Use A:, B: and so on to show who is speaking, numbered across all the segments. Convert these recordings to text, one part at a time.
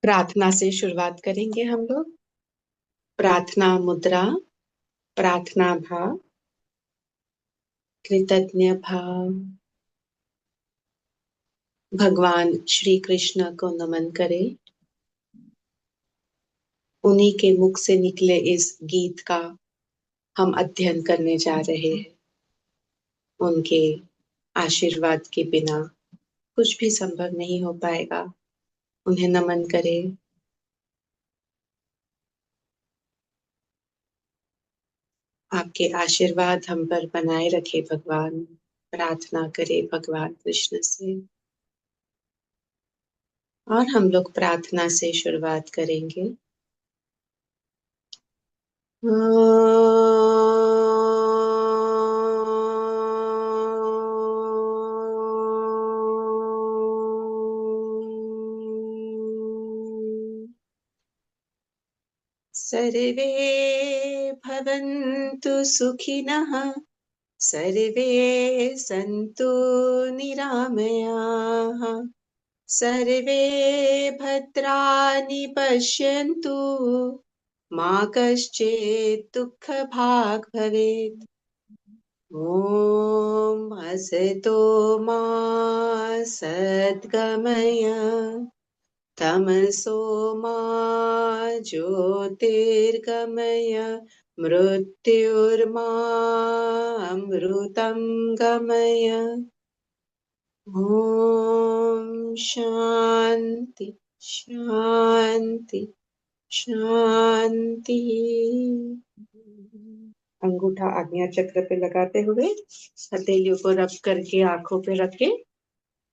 A: प्रार्थना से शुरुआत करेंगे हम लोग। प्रार्थना मुद्रा, प्रार्थना भाव, कृतज्ञ भाव। भगवान श्री कृष्ण को नमन करें। उन्हीं के मुख से निकले इस गीत का हम अध्ययन करने जा रहे हैं। उनके आशीर्वाद के बिना कुछ भी संभव नहीं हो पाएगा। उन्हें नमन करें। आपके आशीर्वाद हम पर बनाए रखे भगवान। प्रार्थना करें भगवान कृष्ण से। और हम लोग प्रार्थना से शुरुआत करेंगे। सर्वे भवन्तु सुखिनः, सर्वे सन्तु निरामयाः, सर्वे भद्राणि पश्यन्तु, मा कश्चित् दुःखभाग् भवेत्। ॐ असतो मा सद्गमय, तमसो मा ज्योतिर्गमय, मृत्युर्मा अमृतं गमय। ॐ शान्ति शान्ति शांति। अंगूठा आज्ञा चक्र पे लगाते हुए हथेलियों को रब करके आंखों पे रखें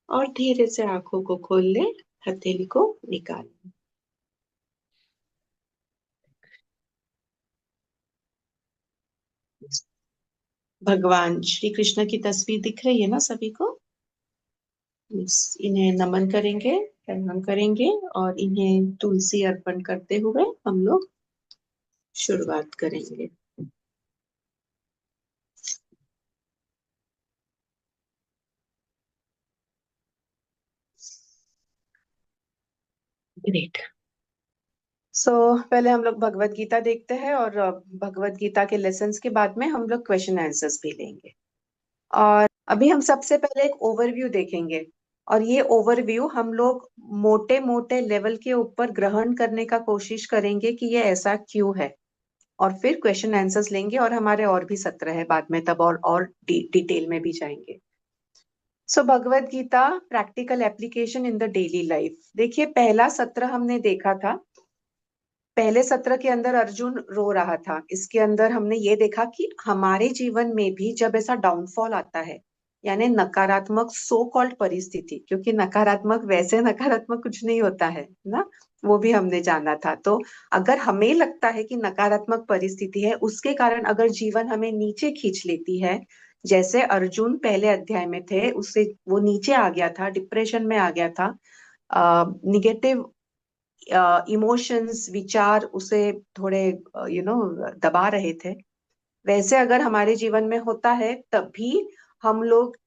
A: और धीरे से आंखों को खोल ले। हथेली को निकाल। भगवान श्री कृष्ण की तस्वीर दिख रही है ना सभी को? इन्हें नमन करेंगे, प्रणाम करेंगे और इन्हें तुलसी अर्पण करते हुए हम लोग शुरुआत करेंगे। ग्रेट। पहले हम लोग भगवत गीता देखते हैं और भगवत गीता के लेसन्स के बाद में हम लोग क्वेश्चन आंसर्स भी लेंगे। और अभी हम सबसे पहले एक ओवरव्यू देखेंगे और ये ओवरव्यू हम लोग मोटे मोटे लेवल के ऊपर ग्रहण करने का कोशिश करेंगे कि ये ऐसा क्यों है, और फिर क्वेश्चन आंसर्स लेंगे और हमारे और भी सत्र है बाद में, तब और डिटेल में भी जाएंगे। Bhagavad Gita practical application in the daily life. देखिए पहला सत्र हमने देखा था। पहले सत्र के अंदर अर्जुन रो रहा था। इसके अंदर हमने ये देखा कि हमारे जीवन में भी जब ऐसा डाउनफॉल आता है, यानी नकारात्मक सो कॉल्ड परिस्थिति, क्योंकि नकारात्मक वैसे नकारात्मक कुछ नहीं होता है ना, वो भी हमने जाना था। तो अगर हमें लगता है कि नकारात्मक परिस्थिति है, उसके कारण अगर जीवन हमें नीचे खींच लेती है, जैसे अर्जुन पहले अध्याय में थे, उससे वो नीचे आ गया था, डिप्रेशन में आ गया था, निगेटिव इमोशंस विचार उसे थोड़े दबा रहे थे, वैसे अगर हमारे जीवन में होता है तभी हम लोग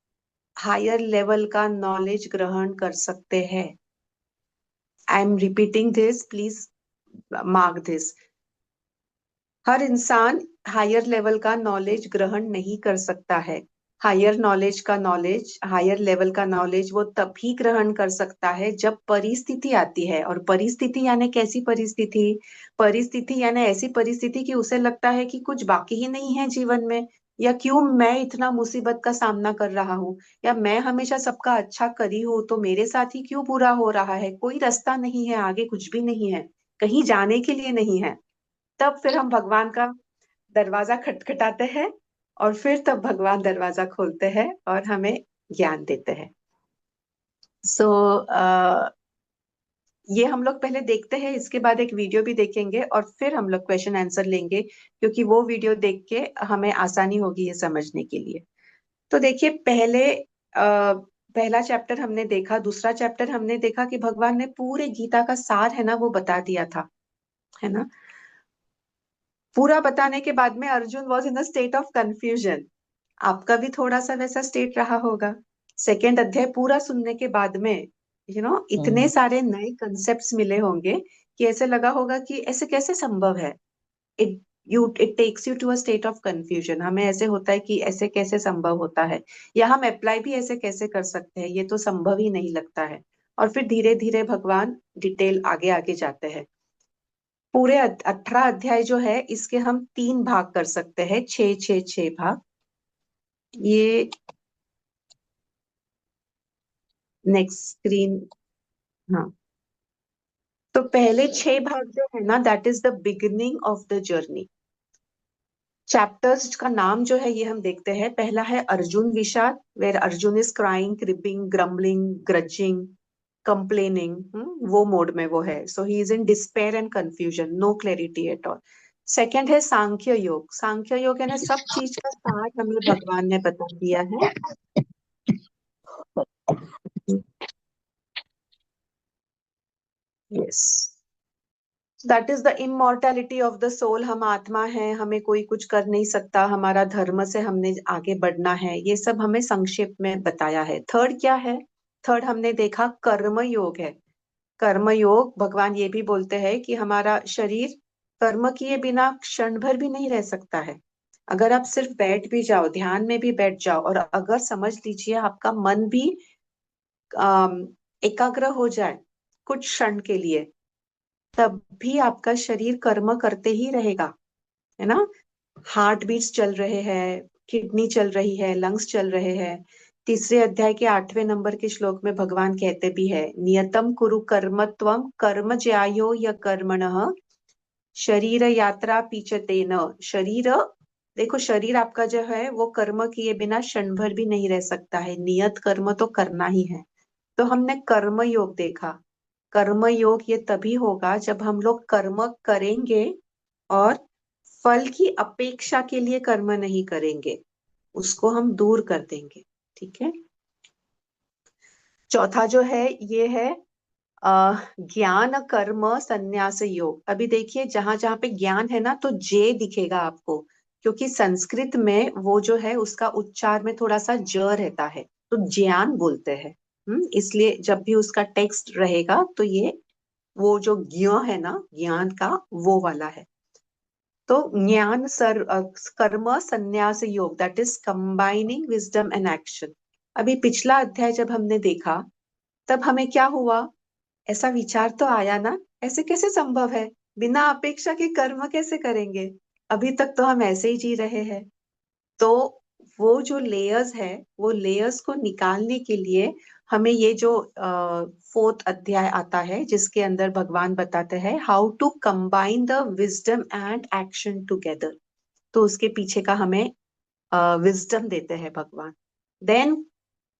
A: हायर लेवल का नॉलेज ग्रहण कर सकते हैं। I am repeating this, please mark this. हर इंसान हायर लेवल का नॉलेज ग्रहण नहीं कर सकता है। हायर लेवल का नॉलेज वो तभी ग्रहण कर सकता है जब परिस्थिति आती है। और परिस्थिति यानी कैसी परिस्थिति? परिस्थिति यानी ऐसी परिस्थिति कि उसे लगता है कि कुछ बाकी ही नहीं है जीवन में, या क्यों मैं इतना मुसीबत का सामना कर रहा हूँ, या मैं हमेशा सबका अच्छा करी हूँ तो मेरे साथ ही क्यों बुरा हो रहा है, कोई रास्ता नहीं है आगे, कुछ भी नहीं है, कहीं जाने के लिए नहीं है। तब फिर हम भगवान का दरवाजा खटखटाते हैं और फिर तब भगवान दरवाजा खोलते हैं और हमें ज्ञान देते हैं। सो ये हम लोग पहले देखते हैं, इसके बाद एक वीडियो भी देखेंगे और फिर हम लोग क्वेश्चन आंसर लेंगे, क्योंकि वो वीडियो देख के हमें आसानी होगी ये समझने के लिए। तो देखिए पहला चैप्टर हमने देखा, दूसरा चैप्टर हमने देखा कि भगवान ने पूरे गीता का सार है ना वो बता दिया था, है ना। पूरा बताने के बाद में Arjun was in a state of confusion. आपका भी थोड़ा सा वैसा स्टेट रहा होगा। सेकेंड अध्याय पूरा सुनने के बाद में इतने सारे नए कंसेप्ट्स मिले होंगे कि ऐसे लगा होगा कि ऐसे कैसे संभव है। It it takes you to a state of confusion. हमें ऐसे होता है कि ऐसे कैसे संभव होता है, या हम अप्लाई भी ऐसे कैसे कर सकते हैं, ये तो संभव ही नहीं लगता है। और फिर धीरे धीरे भगवान डिटेल आगे आगे जाते हैं। पूरे 18 अध्याय जो है इसके हम 3 भाग कर सकते हैं, 6 6 6 भाग। ये नेक्स्ट स्क्रीन। हाँ, तो पहले 6 भाग जो है ना, that is the beginning of the journey. Chapters का नाम जो है ये हम देखते हैं। पहला है अर्जुन विषाद, where Arjun is crying, creeping, grumbling, grudging, complaining. वो मोड में वो है। So he is in despair and confusion, no clarity at all. Second है सांख्य योग। सांख्य योग यानी सब चीज का सार हमें भगवान ने बता दिया है। Yes, that is the immortality of the soul. हम आत्मा है, हमें कोई कुछ कर नहीं सकता, हमारा धर्म से हमने आगे बढ़ना है, ये सब हमें संक्षेप में बताया है। थर्ड क्या है? थर्ड हमने देखा कर्म योग है। कर्म योग, भगवान ये भी बोलते हैं कि हमारा शरीर कर्म किए बिना क्षण भर भी नहीं रह सकता है। अगर आप सिर्फ बैठ भी जाओ, ध्यान में भी बैठ जाओ, और अगर समझ लीजिए आपका मन भी एकाग्र हो जाए कुछ क्षण के लिए, तब भी आपका शरीर कर्म करते ही रहेगा, है ना। हार्ट बीट्स चल रहे हैं, किडनी चल रही है, लंग्स चल रहे हैं। तीसरे अध्याय के 8वें नंबर के श्लोक में भगवान कहते भी है, नियतम कुरु कर्मत्वम कर्म ज्यायो य कर्मणः शरीर यात्रा पीछते न। शरीर, देखो शरीर आपका जो है वो कर्म किए बिना क्षण भर भी नहीं रह सकता है, नियत कर्म तो करना ही है। तो हमने कर्म योग देखा। कर्म योग ये तभी होगा जब हम लोग कर्म करेंगे और फल की अपेक्षा के लिए कर्म नहीं करेंगे, उसको हम दूर कर देंगे। ठीक है। चौथा जो है ये है ज्ञान कर्म संन्यास योग। अभी देखिए जहां जहां पे ज्ञान है ना, तो जे दिखेगा आपको, क्योंकि संस्कृत में वो जो है उसका उच्चार में थोड़ा सा ज रहता है, तो ज्ञान बोलते हैं। इसलिए जब भी उसका टेक्स्ट रहेगा तो ये वो जो ज्ञ है ना, ज्ञान का, वो वाला है। तो ज्ञान कर्म संन्यास योग, that is combining wisdom and action. अभी पिछला अध्याय जब हमने देखा, तब हमें क्या हुआ? ऐसा विचार तो आया ना, ऐसे कैसे संभव है, बिना अपेक्षा के कर्म कैसे करेंगे? अभी तक तो हम ऐसे ही जी रहे हैं। तो वो जो लेयर्स है, वो लेयर्स को निकालने के लिए हमें ये जो 4th अध्याय आता है, जिसके अंदर भगवान बताते हैं how to combine the wisdom and action together. तो उसके पीछे का हमें विजडम देते हैं भगवान। देन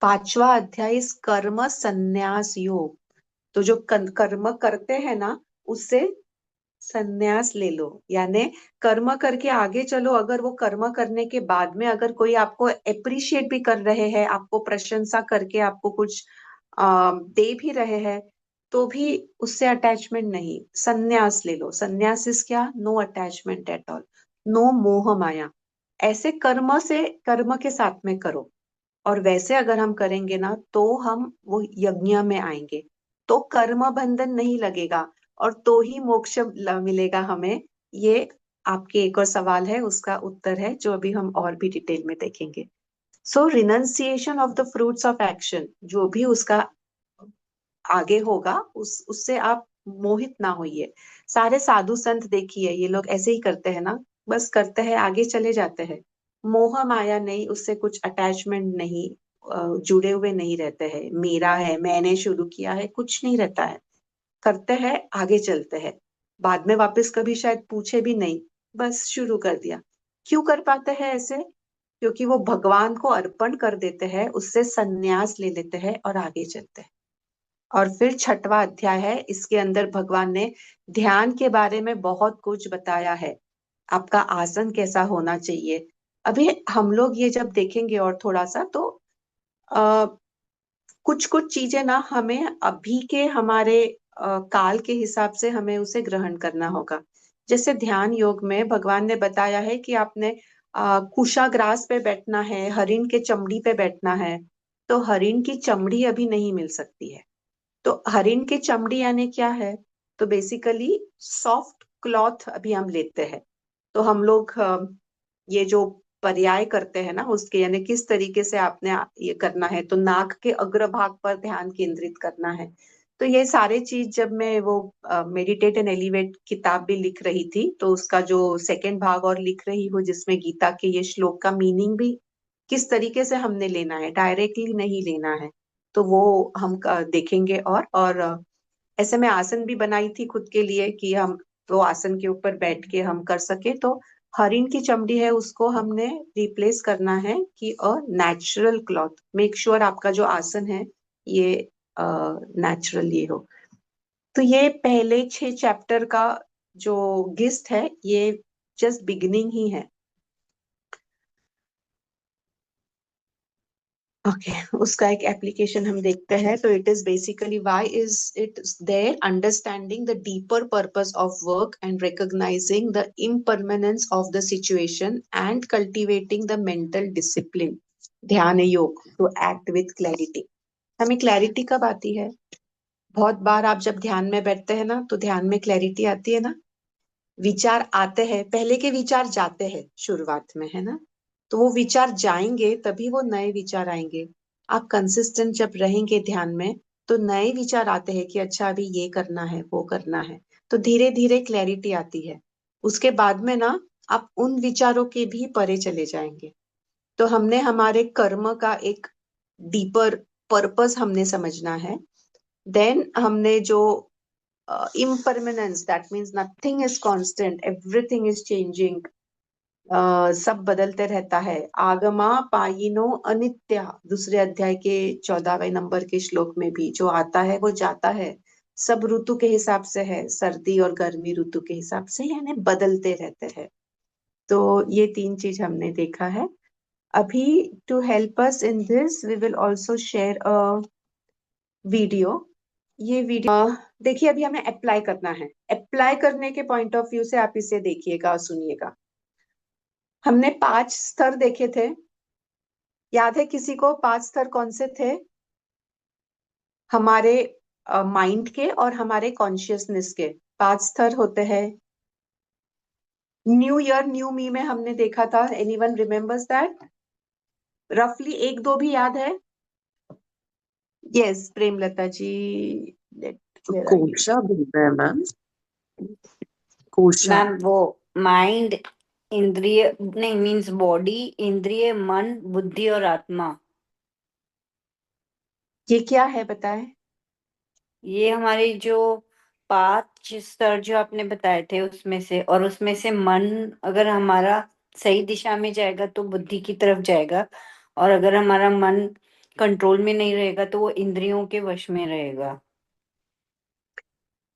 A: 5वां अध्याय इस कर्म संन्यास योग। तो जो कर्म करते हैं ना, उससे संन्यास ले लो, यानी कर्म करके आगे चलो। अगर वो कर्म करने के बाद में अगर कोई आपको अप्रिशिएट भी कर रहे हैं, आपको प्रशंसा करके आपको कुछ दे भी रहे हैं, तो भी उससे अटैचमेंट नहीं, संन्यास ले लो। संन्यास इज क्या? No attachment at all, no मोह माया। ऐसे कर्म से कर्म के साथ में करो, और वैसे अगर हम करेंगे ना, तो हम वो यज्ञ में आएंगे, तो कर्म बंधन नहीं लगेगा, और तो ही मोक्ष मिलेगा हमें। ये आपके एक और सवाल है, उसका उत्तर है जो अभी हम और भी डिटेल में देखेंगे। So renunciation of the fruits of action, जो भी उसका आगे होगा, उससे आप मोहित ना होइए। सारे साधु संत देखिए, ये लोग ऐसे ही करते हैं ना, बस करते हैं, आगे चले जाते हैं। मोह माया नहीं, उससे कुछ अटैचमेंट नहीं, जुड़े हुए नहीं रहते हैं। मेरा है, मैंने शुरू किया है, कुछ नहीं रहता है। करते हैं, आगे चलते हैं, बाद में वापस कभी शायद पूछे भी नहीं, बस शुरू कर दिया। क्यों कर पाते हैं ऐसे? क्योंकि वो भगवान को अर्पण कर देते हैं, उससे संन्यास ले लेते हैं और आगे चलते हैं। और फिर 6वां अध्याय है, इसके अंदर भगवान ने ध्यान के बारे में बहुत कुछ बताया है। आपका आसन कैसा होना चाहिए। अभी हम लोग ये जब देखेंगे और थोड़ा सा, तो आ, कुछ कुछ चीजें ना हमें अभी के हमारे काल के हिसाब से हमें उसे ग्रहण करना होगा। जैसे ध्यान योग में भगवान ने बताया है कि आपने कुशाग्रास पे बैठना है, हरिण के चमड़ी पे बैठना है। तो हरिण की चमड़ी अभी नहीं मिल सकती है, तो हरिण की चमड़ी यानी क्या है? तो बेसिकली सॉफ्ट क्लॉथ अभी हम लेते हैं। तो हम लोग ये जो पर्याय करते हैं ना उसके, यानी किस तरीके से आपने ये करना है, तो नाक के अग्रभाग पर ध्यान केंद्रित करना है। तो ये सारे चीज जब मैं वो मेडिटेट एंड एलिवेट किताब भी लिख रही थी, तो उसका जो सेकंड भाग और लिख रही हूँ जिसमें गीता के ये श्लोक का मीनिंग भी किस तरीके से हमने लेना है, डायरेक्टली नहीं लेना है, तो वो हम देखेंगे। और ऐसे में आसन भी बनाई थी खुद के लिए कि हम वो आसन के ऊपर बैठ के हम कर सके। तो हरिण की चमड़ी है उसको हमने रिप्लेस करना है कि a natural cloth, make sure आपका जो आसन है ये नेचुरल ये हो। तो ये पहले 6 चैप्टर का जो गिस्ट है ये जस्ट बिगिनिंग ही है। ओके उसका एक एप्लीकेशन हम देखते हैं। तो it is basically why is it their understanding the deeper purpose of work and recognising the impermanence of the situation and cultivating the mental discipline, ध्यान योग टू एक्ट विथ क्लैरिटी। हमें clarity कब आती है? बहुत बार आप जब ध्यान में बैठते हैं ना तो ध्यान में क्लैरिटी आती है ना, विचार आते हैं, पहले के विचार जाते हैं शुरुआत में, है ना? तो वो विचार जाएंगे तभी वो नए विचार आएंगे। आप कंसिस्टेंट जब रहेंगे ध्यान में तो नए विचार आते हैं कि अच्छा अभी ये करना है वो करना है, तो धीरे धीरे क्लैरिटी आती है। उसके बाद में ना आप उन विचारों के भी परे चले जाएंगे। तो हमने हमारे कर्म का एक डीपर पर्पस हमने समझना है। देन हमने जो impermanence, that means nothing is constant, everything is changing, सब बदलते रहता है। आगमा पायिनो अनित्य, दूसरे अध्याय के 14वें नंबर के श्लोक में भी जो आता है वो जाता है, सब ऋतु के हिसाब से है, सर्दी और गर्मी ऋतु के हिसाब से, यानी बदलते रहते हैं। तो ये 3 चीज हमने देखा है। अभी to help us in this we will also share a video. ये वीडियो देखिए, अभी हमें अप्लाई करना है। अप्लाई करने के पॉइंट ऑफ व्यू से आप इसे देखिएगा और सुनिएगा। हमने 5 स्तर देखे थे, याद है किसी को 5 स्तर कौन से थे? हमारे माइंड के और हमारे कॉन्शियसनेस के 5 स्तर होते हैं। न्यू ईयर न्यू मी में हमने देखा था, एनीवन रिमेम्बर्स दैट? रफली एक दो भी याद है? Yes Premlata ji, where are you?
B: कोशा बोलते हैं मैम, कोशा।
C: मैम वो माइंड, इंद्रिय नहीं, मीन्स बॉडी, इंद्रिय, मन, बुद्धि और आत्मा।
A: ये क्या है बताएं?
C: ये हमारी जो 5 स्तर जो आपने बताए थे उसमें से, और उसमें से मन अगर हमारा सही दिशा में जाएगा तो बुद्धि की तरफ जाएगा, और अगर हमारा मन कंट्रोल में नहीं रहेगा तो वो इंद्रियों के वश में रहेगा।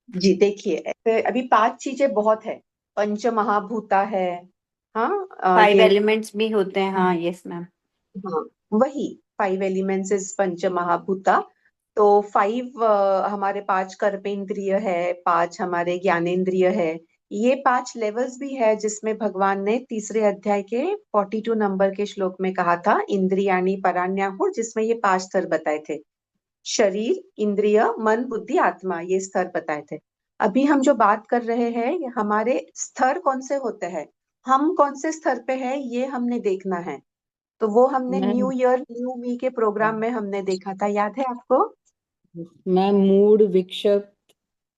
A: जी देखिए, ऐसे अभी 5 चीजें बहुत है। पंच महाभूता है, हाँ
C: 5
A: ये,
C: एलिमेंट्स भी होते हैं, हाँ यस मैम।
A: हाँ वही 5 एलिमेंट्स इज पंच महाभूता। तो 5 हमारे 5 कर्मेंद्रिय है, 5 हमारे ज्ञानेंद्रिय है। ये 5 लेवल्स भी है जिसमें भगवान ने तीसरे अध्याय के 42 नंबर के श्लोक में कहा था इंद्रियाणि पराण्याहुर, जिसमें ये 5 स्तर बताए थे। शरीर, इंद्रिय, मन, बुद्धि, आत्मा, ये स्तर बताए थे। अभी हम जो बात कर रहे हैं ये हमारे स्तर कौन से होते हैं, हम कौन से स्तर पे है ये हमने देखना है। तो वो हमने
B: मैम
A: न्यू ईयर न्यू मी के प्रोग्राम में हमने देखा था, याद है आपको?
B: मैम मूड, विक्षिप्त,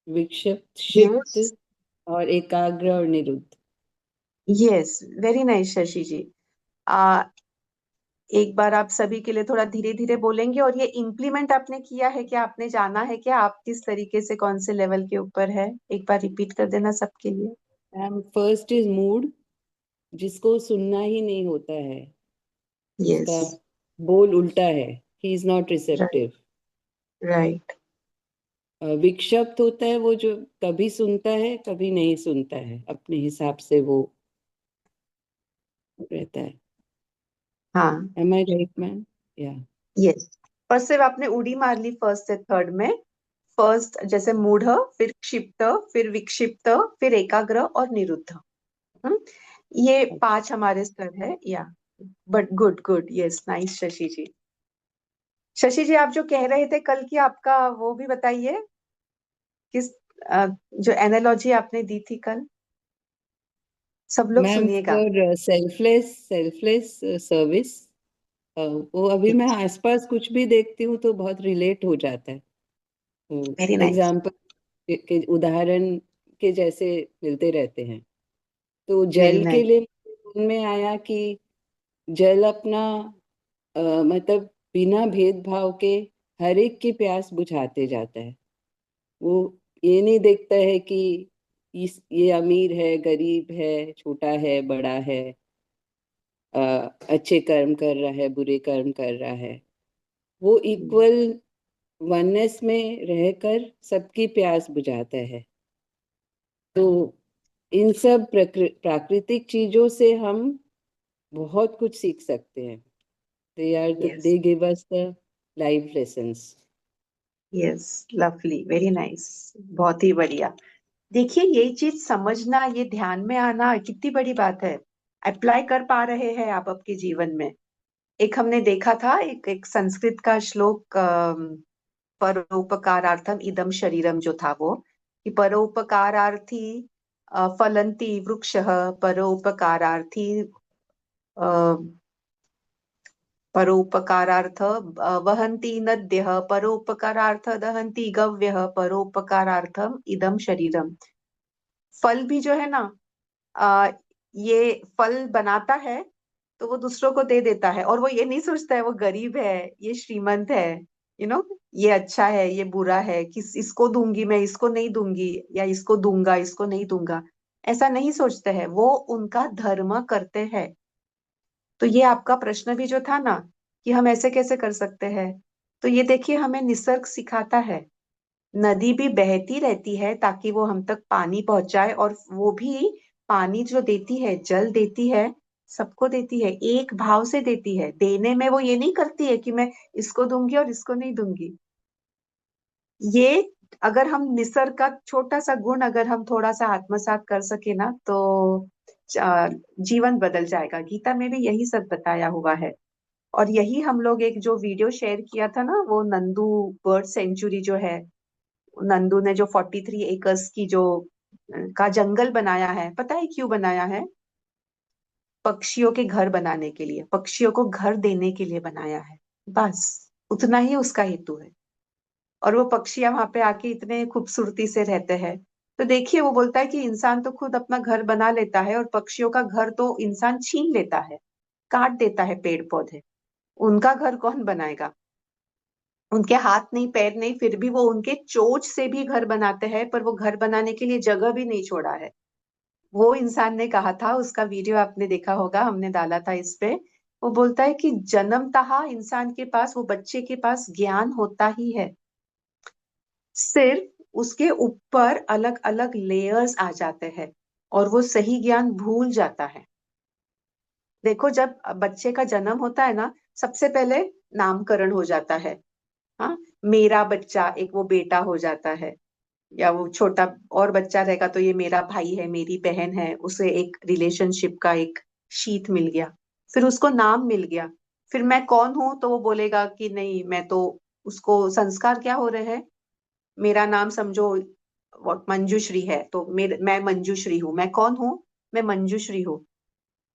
B: विक्षिप्त, क्षिप्त
A: यस
B: और एकाग्र और निरुद्ध।
A: यस, वेरी नाइस शशि जी। आ, एक बार आप सभी के लिए थोड़ा धीरे धीरे बोलेंगे, और ये इम्प्लीमेंट आपने किया है क्या, आपने जाना है क्या आप किस तरीके से कौन से लेवल के ऊपर है? एक बार रिपीट कर देना सबके लिए।
B: मैम फर्स्ट इज मूड, जिसको सुनना ही नहीं होता है,
A: यस
B: जिसका बोल उल्टा है, he is not
A: right
B: receptive.
A: Right.
B: विक्षिप्त होता है वो जो कभी सुनता है कभी नहीं सुनता है, अपने हिसाब से वो रहता है।
A: हाँ
B: एम आई राइट मैम? या
A: यस। और सिर्फ आपने उड़ी मार ली फर्स्ट से थर्ड में। फर्स्ट जैसे मूढ़, फिर क्षिप्त, फिर विक्षिप्त, फिर एकाग्र और निरुद्ध। हम्म, ये
B: अच्छा
A: 5 हमारे स्तर है या। But good good, yes nice Shashi ji. Shashi ji, आप जो कह रहे थे कल की, आपका वो भी बताइए, किस जो एनालॉजी आपने दी थी कल, सब लोग
B: मैम
A: सुनिएगा।
B: फॉर सेल्फलेस सर्विस, वो अभी मैं आसपास कुछ भी देखती हूँ तो बहुत रिलेट हो जाता है।
A: Very nice.
B: एग्जाम्पल के उदाहरण के जैसे मिलते रहते हैं। तो
A: वेरी
B: जल के
A: नाइस।
B: लिए मन में आया कि जल अपना मतलब बिना भेदभाव के हर एक की प्यास बुझाते जाता है। वो ये नहीं देखता है कि ये अमीर है, गरीब है, छोटा है, बड़ा है, अ, अच्छे कर्म कर रहा है, बुरे कर्म कर रहा है। वो इक्वल वननेस में रहकर सबकी प्यास बुझाता है। तो इन सब प्राकृतिक चीजों से हम बहुत कुछ सीख सकते हैं।
A: Yes.
B: They give us the life lessons.
A: Yes, lovely, very nice. बहुत ही बढ़िया। देखिए, ये चीज समझना, ये ध्यान में आना कितनी बड़ी बात है। अप्लाई कर पा रहे हैं आप आपके जीवन में। एक हमने देखा था, एक एक संस्कृत का श्लोक, परोपकारार्थम इदम शरीरम, जो था वो, कि परोपकारार्थी फलंती वृक्षः, परोपकारार्थी परोपकारार्थ वहन्ति नद्यः, परोपकारार्थ दहन्ति गव्यः, परोपकारार्थम इदम शरीरम। फल भी जो है ना, आ, ये फल बनाता है तो वो दूसरों को दे देता है, और वो ये नहीं सोचता है वो गरीब है, ये श्रीमंत है, ये अच्छा है, ये बुरा है, किस इसको दूंगी मैं, इसको नहीं दूंगी, या इसको दूंगा, इसको नहीं दूंगा। ऐसा नहीं सोचते हैं, वो उनका धर्म करते हैं। तो ये आपका प्रश्न भी जो था ना, कि हम ऐसे कैसे कर सकते हैं, तो ये देखिए, हमें निसर्ग सिखाता है। नदी भी बहती रहती है ताकि वो हम तक पानी पहुंचाए, और वो भी पानी जो देती है, जल देती है, सबको देती है, एक भाव से देती है। देने में वो ये नहीं करती है कि मैं इसको दूंगी और इसको नहीं दूंगी। ये, अगर हम निसर्ग का छोटा सा गुण अगर हम थोड़ा सा आत्मसात कर सके ना, तो जीवन बदल जाएगा। गीता में भी यही सब बताया हुआ है। और यही हम लोग एक जो वीडियो शेयर किया था ना, वो नंदू बर्ड सेंचुरी जो है, नंदू ने जो 43 एकर्स की जो का जंगल बनाया है, पता है क्यों बनाया है? पक्षियों के घर बनाने के लिए, पक्षियों को घर देने के लिए बनाया है। बस उतना ही उसका हेतु है। और वो पक्षियां वहां पे आके इतने खूबसूरती से रहते हैं। तो देखिए, वो बोलता है कि इंसान तो खुद अपना घर बना लेता है, और पक्षियों का घर तो इंसान छीन लेता है, काट देता है पेड़ पौधे। उनका घर कौन बनाएगा? उनके हाथ नहीं, पैर नहीं, फिर भी वो उनके चोंच से भी घर बनाते हैं, पर वो घर बनाने के लिए जगह भी नहीं छोड़ा है। वो इंसान ने कहा था, उसका वीडियो आपने देखा होगा, हमने डाला था इस पे। वो बोलता है कि जन्मतः इंसान के पास, वो बच्चे के पास ज्ञान होता ही है, सिर्फ उसके ऊपर अलग अलग लेयर्स आ जाते हैं, और वो सही ज्ञान भूल जाता है। देखो, जब बच्चे का जन्म होता है ना, सबसे पहले नामकरण हो जाता है। हाँ, मेरा बच्चा, एक वो बेटा हो जाता है, या वो छोटा और बच्चा रहेगा तो ये मेरा भाई है, मेरी बहन है, उसे एक रिलेशनशिप का एक शीट मिल गया, फिर उसको नाम मिल गया। फिर मैं कौन हूं, तो वो बोलेगा कि नहीं, मैं तो, उसको संस्कार क्या हो रहे हैं, मेरा नाम समझो मंजूश्री है, तो मैं मंजूश्री हूँ। मैं कौन हूँ? मैं मंजूश्री हूँ।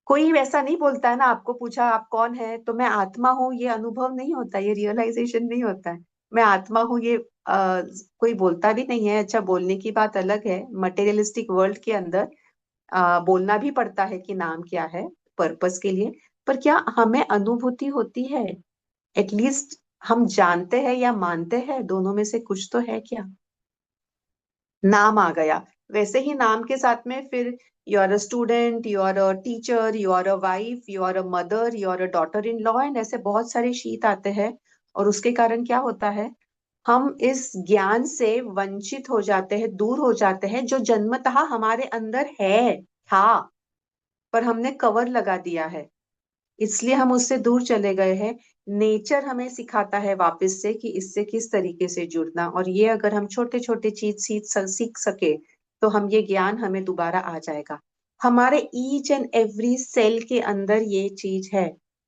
A: कोई वैसा नहीं बोलता है ना, आपको पूछा आप कौन है, तो मैं आत्मा हूँ, ये अनुभव नहीं होता, ये रियलाइजेशन नहीं होता है। मैं आत्मा हूँ, ये कोई बोलता भी नहीं है। अच्छा, बोलने की बात अलग है, मटेरियलिस्टिक वर्ल्ड के अंदर बोलना भी पड़ता है कि नाम क्या है, पर्पस के लिए। पर क्या हमें अनुभूति होती है? एटलीस्ट हम जानते हैं या मानते हैं, दोनों में से कुछ तो है क्या? नाम आ गया, वैसे ही नाम के साथ में फिर you are a student, you are a teacher, you are a wife, you are a mother, you are a daughter in law, and ऐसे बहुत सारे शीट आते हैं। और उसके कारण क्या होता है, हम इस ज्ञान से वंचित हो जाते हैं, दूर हो जाते हैं, जो जन्मतः हमारे अंदर है, था, पर हमने कवर लगा दिया है, इसलिए हम उससे दूर चले गए हैं। नेचर हमें सिखाता है वापस से कि इससे किस तरीके से जुड़ना, और ये अगर हम छोटे छोटे चीज सीख सके, तो हम ये ज्ञान हमें दोबारा आ जाएगा। हमारे ईच एंड एवरी सेल के अंदर ये चीज है।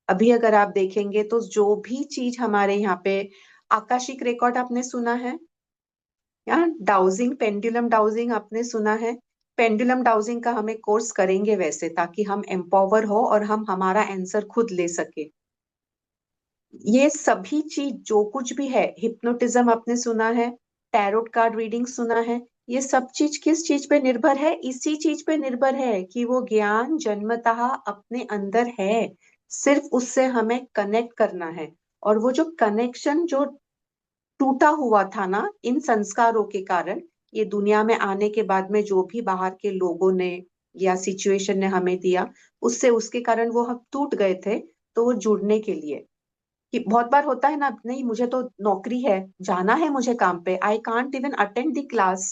A: अभी अगर आप देखेंगे तो जो भी चीज हमारे यहाँ पे, आकाशिक रिकॉर्ड आपने सुना है, या डाउजिंग, पेंडुलम डाउजिंग आपने सुना है? पेंडुलम डाउजिंग का हमें कोर्स करेंगे वैसे, ताकि हम एम्पावर हो और हम हमारा आंसर खुद ले सके। ये सभी चीज जो कुछ भी है, हिप्नोटिज्म आपने सुना है, टैरोट कार्ड रीडिंग सुना है, ये सब चीज किस चीज पे निर्भर है? इसी चीज पे निर्भर है कि वो ज्ञान जन्मतः अपने अंदर है, सिर्फ उससे हमें कनेक्ट करना है। और वो जो कनेक्शन जो टूटा हुआ था ना इन संस्कारों के कारण, ये दुनिया में आने के बाद में जो भी बाहर के लोगों ने या सिचुएशन ने हमें दिया, उससे उसके कारण वो हम टूट गए थे। तो वो जुड़ने के लिए, कि बहुत बार होता है ना, नहीं मुझे तो नौकरी है, जाना है मुझे काम पे, I can't even attend the class,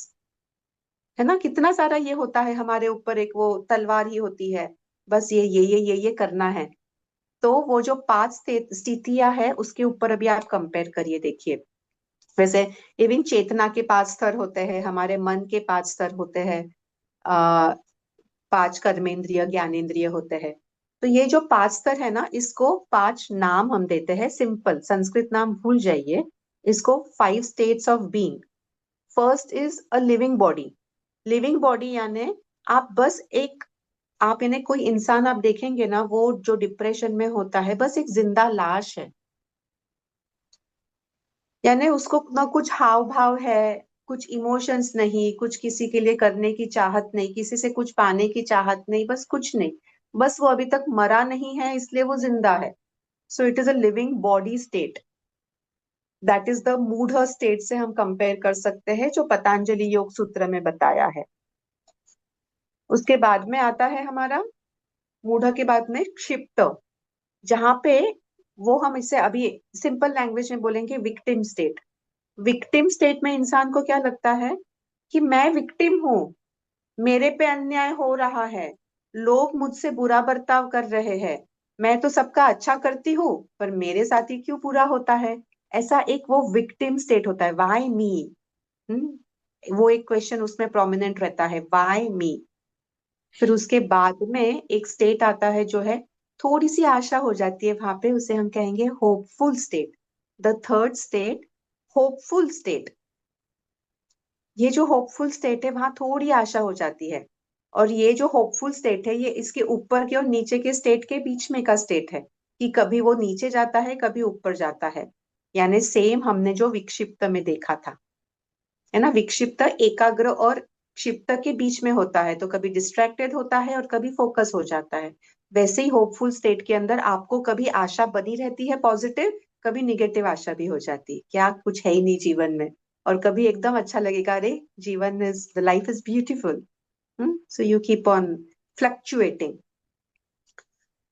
A: है ना? कितना सारा ये होता है हमारे ऊपर, एक वो तलवार ही होती है, बस ये करना है। तो वो जो पांच स्थितियां है उसके ऊपर अभी आप कंपेयर करिए, देखिए। वैसे इवन चेतना के पांच स्तर होते हैं, हमारे मन के पांच स्तर होते हैं, आ, पांच कर्मेंद्रिय ज्ञानेंद्रिय होते हैं। तो ये जो पांच स्तर है ना, इसको पांच नाम हम देते हैं, सिंपल संस्कृत नाम भूल जाइए, इसको 5 states of being. First is a living body. Living body यानी आप बस एक, आप इन्हें कोई इंसान आप देखेंगे ना, वो जो डिप्रेशन में होता है बस एक जिंदा लाश है, यानी उसको ना कुछ हाव भाव है, कुछ इमोशंस नहीं, कुछ किसी के लिए करने की चाहत नहीं, किसी से कुछ पाने की चाहत नहीं, बस कुछ नहीं, बस वो अभी तक मरा नहीं है इसलिए वो जिंदा है। So it is a living body state. That is the मूढ़ स्टेट से हम कंपेयर कर सकते हैं, जो पतंजलि योग सूत्र में बताया है। उसके बाद में आता है हमारा, मूढ़ के बाद में क्षिप्त, जहां पे वो, हम इसे अभी सिंपल लैंग्वेज में बोलेंगे विक्टिम स्टेट। विक्टिम स्टेट में इंसान को क्या लगता है कि मैं विक्टिम हूँ, मेरे पे अन्याय हो रहा है, लोग मुझसे बुरा बर्ताव कर रहे हैं, मैं तो सबका अच्छा करती हूँ पर मेरे साथ ही क्यों बुरा होता है। ऐसा एक वो विक्टिम स्टेट होता है, वाई मी। वो एक क्वेश्चन उसमें प्रोमिनेंट रहता है, वाई मी। फिर उसके बाद में एक स्टेट आता है जो है, थोड़ी सी आशा हो जाती है वहां पे, उसे हम कहेंगे hopeful state. The third state, hopeful state. ये जो होपफुल स्टेट है वहां थोड़ी आशा हो जाती है। और ये जो होपफुल स्टेट है, ये इसके ऊपर के और नीचे के स्टेट के बीच में का स्टेट है, कि कभी वो नीचे जाता है कभी ऊपर जाता है। यानी सेम हमने जो विक्षिप्त में देखा था, है ना, विक्षिप्त एकाग्र और क्षिप्त के बीच में होता है, तो कभी डिस्ट्रैक्टेड होता है और कभी फोकस हो जाता है। वैसे ही होपफुल स्टेट के अंदर आपको कभी आशा बनी रहती है पॉजिटिव, कभी निगेटिव आशा भी हो जाती है, क्या कुछ है ही नहीं जीवन में, और कभी एकदम अच्छा लगेगा, अरे जीवन is, the life is beautiful. So you keep on fluctuating.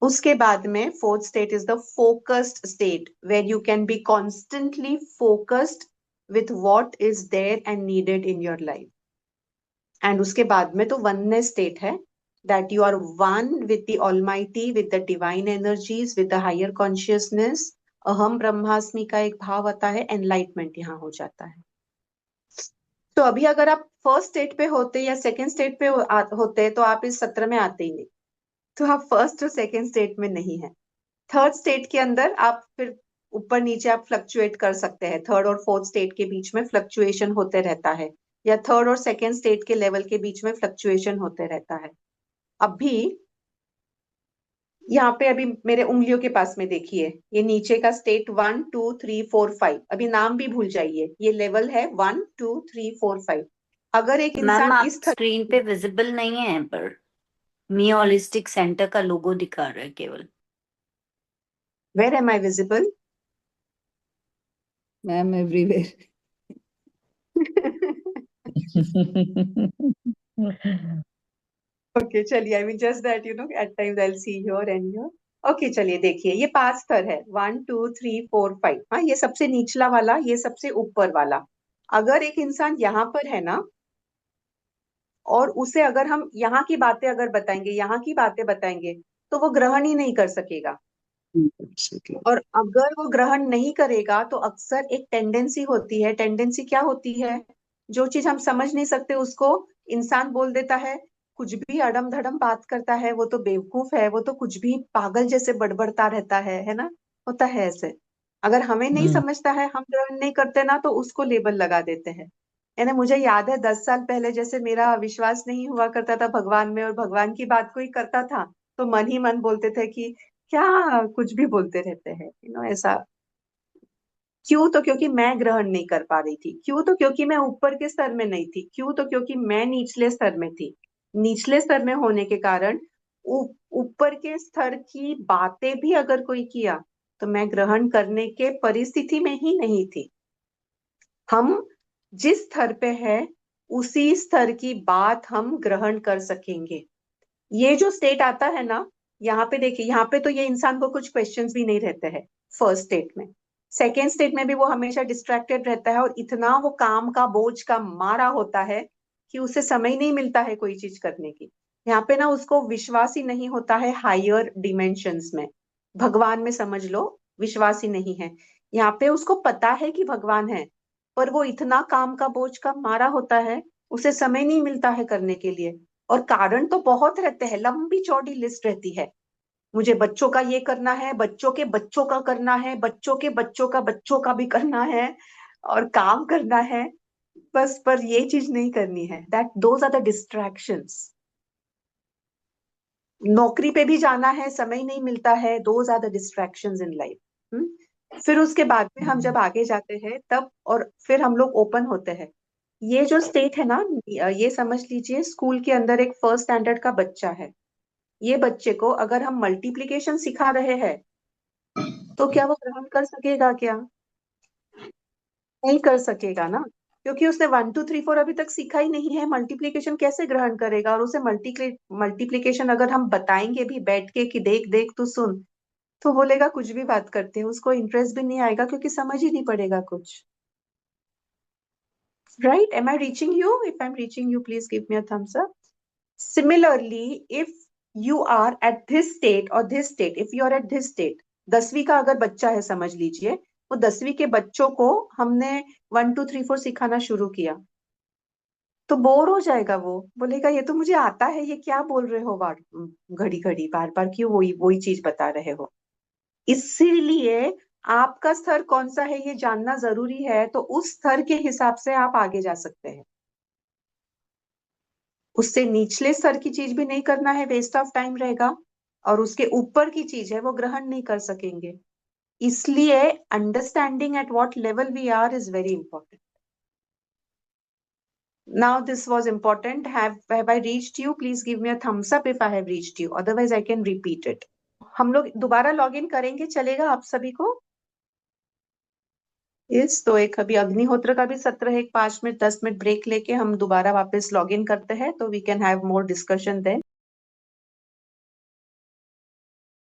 A: उसके बाद में fourth state is the focused state, where you can be constantly focused with what is there and needed in your life. And उसके बाद में तो oneness state है, that you are one with the Almighty, with the divine energies, with the higher consciousness. अहम ब्रह्मास्मि का एक भाव आता है, एनलाइटमेंट यहाँ हो जाता है। तो अभी अगर आप फर्स्ट स्टेट पे होते या सेकंड स्टेट पे होते तो आप इस सत्र में आते ही नहीं, तो आप फर्स्ट और सेकंड स्टेट में नहीं है। थर्ड स्टेट के अंदर आप फिर ऊपर नीचे आप फ्लक्चुएट कर सकते हैं, थर्ड और फोर्थ स्टेट के बीच में फ्लक्चुएशन होते रहता है, या थर्ड और सेकंड स्टेट के लेवल के बीच में फ्लक्चुएशन होते रहता है। अभी यहाँ पे अभी मेरे उंगलियों के पास में देखिए, ये नीचे का स्टेट 1 2 3 4 5, अभी नाम भी भूल जाइए, ये लेवल है 1 2 3 4 5। अगर एक
C: मैम
A: इंसान
C: आप
A: इस तरह,
C: स्क्रीन पे विजिबल नहीं है, पर मी होलिस्टिक सेंटर का लोगो दिखा रहा है केवल।
A: Where am I visible?
B: Ma'am everywhere.
A: Okay चलिए, I mean just that you know at times I will see your and your. Okay चलिए, देखिए ये पांच स्तर है, 1 2 3 4 5। हाँ, ये सबसे निचला वाला, ये सबसे ऊपर वाला। अगर एक इंसान यहाँ पर है ना, और उसे अगर हम यहाँ की बातें अगर बताएंगे, यहाँ की बातें बताएंगे, तो वो ग्रहण ही नहीं कर सकेगा। और अगर वो ग्रहण नहीं करेगा तो अक्सर एक टेंडेंसी होती है, टेंडेंसी क्या होती है, जो चीज हम समझ नहीं सकते उसको इंसान बोल देता है, कुछ भी अड़म धड़म बात करता है, वो तो बेवकूफ है, वो तो कुछ भी पागल जैसे बड़बड़ता रहता है ना, होता है ऐसे। अगर हमें नहीं समझता है, हम ग्रहण नहीं करते ना, तो उसको लेबल लगा देते हैं। यानी मुझे याद है 10 साल पहले जैसे मेरा विश्वास नहीं हुआ करता था भगवान में, और भगवान की बात कोई करता था तो मन ही मन बोलते थे कि क्या कुछ भी बोलते रहते हैं, ऐसा। क्यों? तो क्योंकि मैं ग्रहण नहीं कर पा रही थी। क्यों? तो क्योंकि मैं ऊपर के स्तर में नहीं थी। क्यों? तो क्योंकि मैं निचले स्तर में थी। निचले स्तर में होने के कारण ऊपर के स्तर की बातें भी अगर कोई किया तो मैं ग्रहण करने के परिस्थिति में ही नहीं थी। हम जिस स्तर पे है उसी स्तर की बात हम ग्रहण कर सकेंगे। ये जो स्टेट आता है ना, यहाँ पे देखिए, यहाँ पे तो ये इंसान को कुछ क्वेश्चंस भी नहीं रहते हैं फर्स्ट स्टेट में। सेकेंड स्टेट में भी वो हमेशा डिस्ट्रैक्टेड रहता है, और इतना वो काम का बोझ का मारा होता है कि उसे समय नहीं मिलता है कोई चीज करने की। यहाँ पे ना उसको विश्वास ही नहीं होता है हायर डिमेंशंस में, भगवान में समझ लो, विश्वास ही नहीं है। यहाँ पे उसको पता है कि भगवान है, पर वो इतना काम का बोझ का मारा होता है, उसे समय नहीं मिलता है करने के लिए। और कारण तो बहुत रहते हैं, लंबी चौड़ी लिस्ट रहती है। मुझे बच्चों का ये करना है, बच्चों के बच्चों का करना है, बच्चों के बच्चों का बच्चों का भी करना है, और काम करना है बस, पर ये चीज नहीं करनी है। That those are the distractions. नौकरी पे भी जाना है, समय नहीं मिलता है, those are the distractions in life. फिर उसके बाद में हम जब आगे जाते हैं तब, और फिर हम लोग ओपन होते हैं। ये जो स्टेट है ना, ये समझ लीजिए स्कूल के अंदर एक फर्स्ट स्टैंडर्ड का बच्चा है। ये बच्चे को अगर हम मल्टीप्लिकेशन सिखा रहे हैं तो क्या वो ग्रहण कर सकेगा? क्या नहीं कर सकेगा ना, क्योंकि उसने 1 2 3 4 अभी तक सीखा ही नहीं है। मल्टीप्लिकेशन कैसे ग्रहण करेगा? और उसे मल्टीप्लिकेशन अगर हम बताएंगे भी बैठ के कि देख देख तू सुन, तो बोलेगा कुछ भी बात करते हैं, उसको इंटरेस्ट भी नहीं आएगा क्योंकि समझ ही नहीं पड़ेगा कुछ। Right? Am I reaching you? If I'm reaching you, please give me a thumbs up. Similarly, if you are at this state or this state, if you are at this state, 10वीं का अगर बच्चा है समझ लीजिए, वो 10वीं के बच्चों को हमने 1 2 3 4 सिखाना शुरू किया, तो बोर हो जाएगा। वो बोलेगा ये तो मुझे आता है, ये क्या बोल रहे हो बार घड़ी घड़ी बार बार, क्यों वही वही चीज बता रहे हो? इसीलिए आपका स्तर कौन सा है ये जानना जरूरी है, तो उस स्तर के हिसाब से आप आगे जा सकते हैं। उससे निचले स्तर की चीज भी नहीं करना है, वेस्ट ऑफ टाइम रहेगा, और उसके ऊपर की चीज है वो ग्रहण नहीं कर सकेंगे। इसलिए understanding at what level we are is very important. Now this was important. Have I reached you? Please give me a thumbs up if I have reached you. Otherwise I can repeat it. हम लोग दोबारा log in करेंगे, चलेगा आप सभी को? इस तो एक अभी अग्निहोत्र का भी सत्र है, एक 5 मिनट 10 मिनट ब्रेक लेके हम दोबारा वापस लॉग इन करते हैं, तो we can have more discussion then.